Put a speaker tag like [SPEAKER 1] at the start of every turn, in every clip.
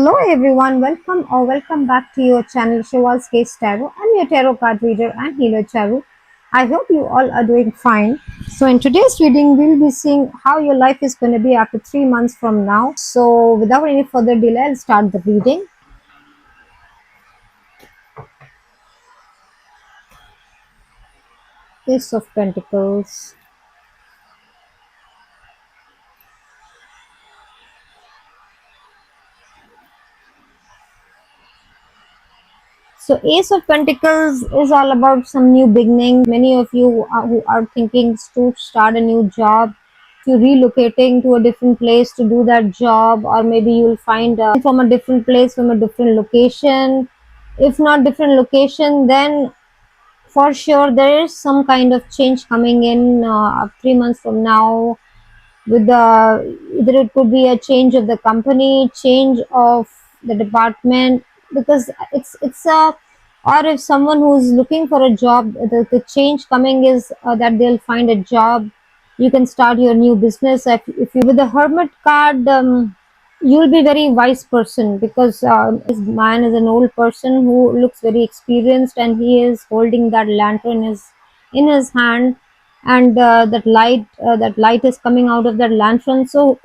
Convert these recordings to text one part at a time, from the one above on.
[SPEAKER 1] Hello everyone, welcome back to your channel Shiva's Case Tarot. I'm your tarot card reader and healer Charu. I hope you all are doing fine. So in today's reading, we'll be seeing how your life is going to be after 3 months from now. So without any further delay, I'll start the reading. Ace of Pentacles. So Ace of Pentacles is all about some new beginning. Many of you who are thinking to start a new job, to relocating to a different place to do that job, or maybe you will find from a different place, from a different location. If not different location, then for sure there is some kind of change coming in 3 months from now. With the either it could be a change of the company, change of the department, because it's a, or if someone who's looking for a job, the change coming is that they'll find a job. You can start your new business. If you with the Hermit card, you'll be very wise person, because this man is an old person who looks very experienced, and he is holding that lantern in his hand, and that light is coming out of that lantern. So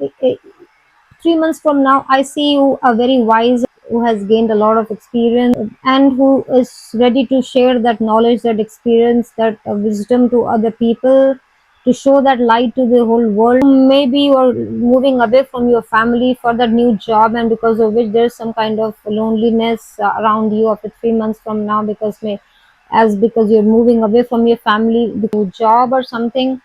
[SPEAKER 1] 3 months from now, I see you a very wise, who has gained a lot of experience, and who is ready to share that knowledge, that experience, that wisdom to other people, to show that light to the whole world. Maybe you are moving away from your family for that new job, and because of which there's some kind of loneliness around you after 3 months from now, because you're moving away from your family because of job or something.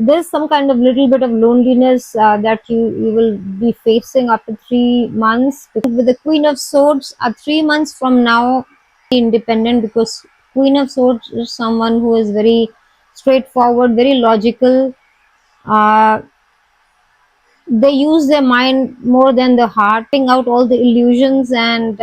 [SPEAKER 1] There's some kind of little bit of loneliness that you will be facing after 3 months. Because with the Queen of Swords, 3 months from now, independent, because Queen of Swords is someone who is very straightforward, very logical. uh, they use their mind more than the heart, taking out all the illusions, and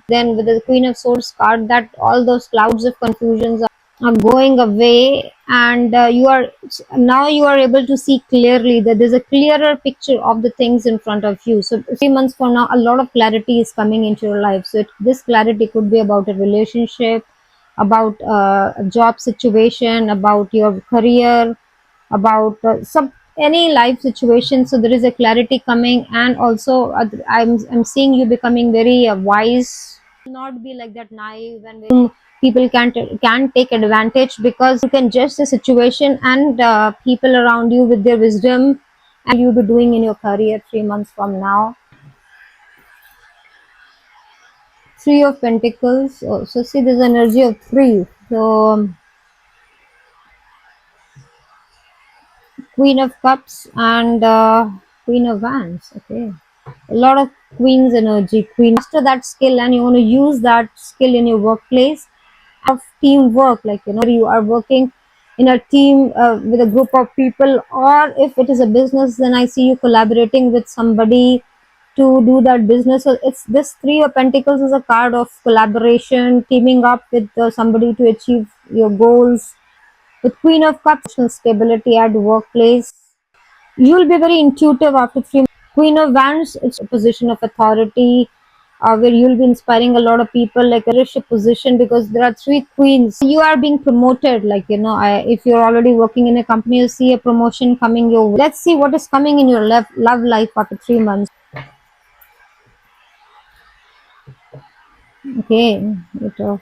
[SPEAKER 1] then with the Queen of Swords card, that all those clouds of confusions are going away, and you are able to see clearly, that there's a clearer picture of the things in front of you. So 3 months from now, a lot of clarity is coming into your life. So this clarity could be about a relationship, about a job situation, about your career, about some any life situation. So there is a clarity coming, and also I'm seeing you becoming very wise. Not be like that naive, and people can take advantage, because you can judge the situation and people around you with their wisdom, and you'll be doing in your career 3 months from now. Three of Pentacles. So see, there's energy of three. So Queen of Cups and Queen of Wands. Okay, a lot of Queen's energy. Queen, master that skill, and you want to use that skill in your workplace. Of teamwork, like you are working in a team with a group of people, or if it is a business, then I see you collaborating with somebody to do that business. So it's this Three of Pentacles is a card of collaboration, teaming up with somebody to achieve your goals. With Queen of Cups, stability at workplace. You'll be very intuitive after 3 months. Queen of Wands, it's a position of authority, where you'll be inspiring a lot of people, like a leadership position, because there are three queens. You are being promoted, like if you're already working in a company, you see a promotion coming your way. Let's see what is coming in your love life after 3 months. Okay, bit of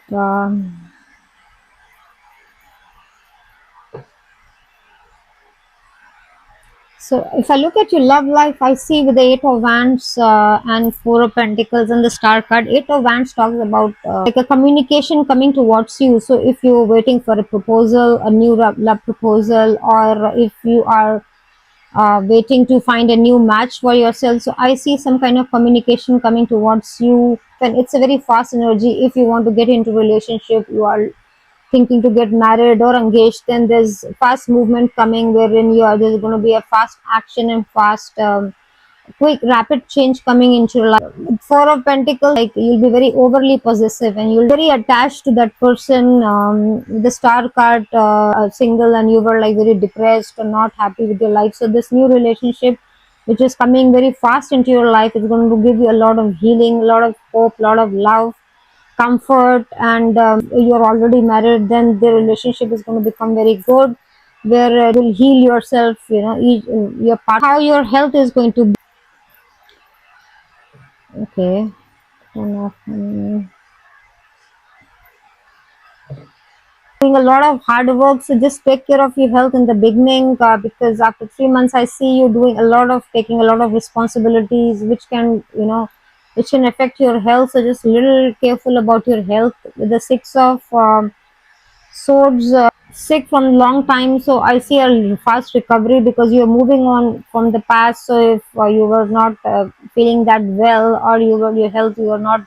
[SPEAKER 1] so if I look at your love life, I see with the Eight of Wands and Four of Pentacles and the Star card. Eight of Wands talks about like a communication coming towards you. So if you're waiting for a proposal, a new love proposal, or if you are waiting to find a new match for yourself, so I see some kind of communication coming towards you. And it's a very fast energy. If you want to get into relationship, you are thinking to get married or engaged, then there's fast movement coming, wherein there's going to be a fast action and fast quick rapid change coming into your life. Four of Pentacles, like you'll be very overly possessive, and you'll be very attached to that person. The Star card, single, and you were like very depressed or not happy with your life. So this new relationship, which is coming very fast into your life. It's going to give you a lot of healing, a lot of hope, a lot of love, comfort. And you're already married, then the relationship is going to become very good, where you'll heal yourself, your part, how your health is going to be. Okay. Turn off, doing a lot of hard work, so just take care of your health in the beginning, because after 3 months I see you doing a lot of taking a lot of responsibilities, which can, which can affect your health. So just little careful about your health. With the six of swords, sick from long time, so I see a fast recovery because you're moving on from the past. So if you were not feeling that well, or your health, you were not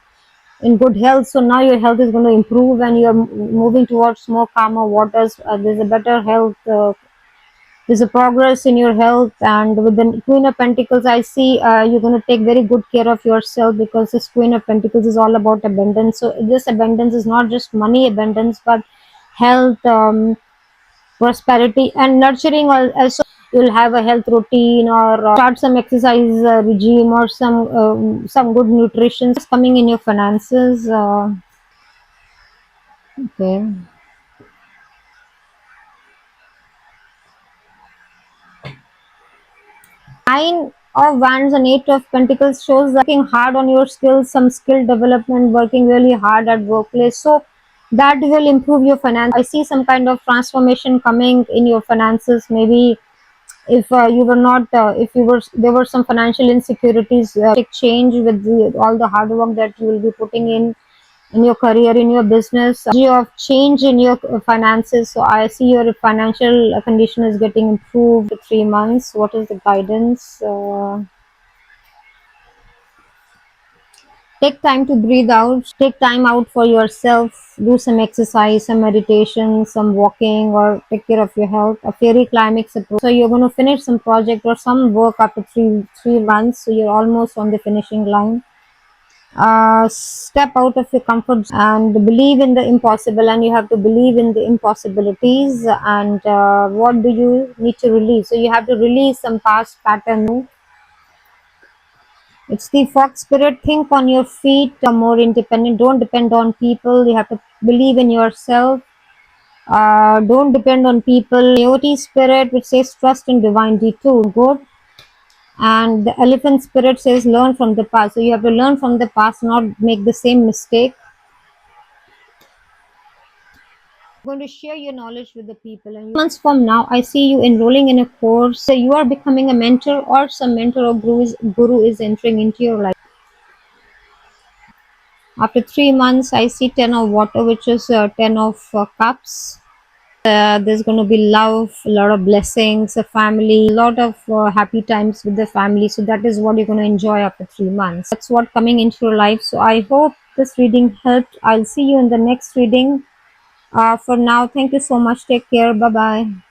[SPEAKER 1] in good health, so now your health is going to improve, and you're moving towards more calmer waters. There's a better health, there's a progress in your health. And with the Queen of Pentacles, I see you're going to take very good care of yourself, because this Queen of Pentacles is all about abundance. So this abundance is not just money abundance, but health, prosperity, and nurturing. Also, you'll have a health routine, or start some exercise regime, or some good nutrition is coming in your finances. Okay. Nine of Wands and Eight of Pentacles shows that working hard on your skills, some skill development, working really hard at workplace. So that will improve your finance. I see some kind of transformation coming in your finances. Maybe if you were not, if you were, there were some financial insecurities, take change with all the hard work that you will be putting in your career, in your business, of change in your finances. So I see your financial condition is getting improved. 3 months, what is the guidance? Take time to breathe out, take time out for yourself, do some exercise, some meditation, some walking, or take care of your health. A fairy climax approach, so you're going to finish some project or some work after three months, so you're almost on the finishing line. Step out of your comfort zone and believe in the impossible, and you have to believe in the impossibilities. And what do you need to release? So you have to release some past pattern. It's the fox spirit. Think on your feet, more independent. Don't depend on people. You have to believe in yourself. Don't depend on people. Coyote spirit, which says trust in divine detour. Good. And the elephant spirit says learn from the past. So you have to learn from the past, not make the same mistake. Going to share your knowledge with the people. And months from now, I see you enrolling in a course. So you are becoming a mentor, or some mentor or guru is entering into your life. After 3 months, I see 10 of water, which is 10 of cups. There's going to be love, a lot of blessings, a family, a lot of happy times with the family. So that is what you're going to enjoy after 3 months. That's what coming into your life. So I hope this reading helped. I'll see you in the next reading. For now, thank you so much. Take care. Bye bye.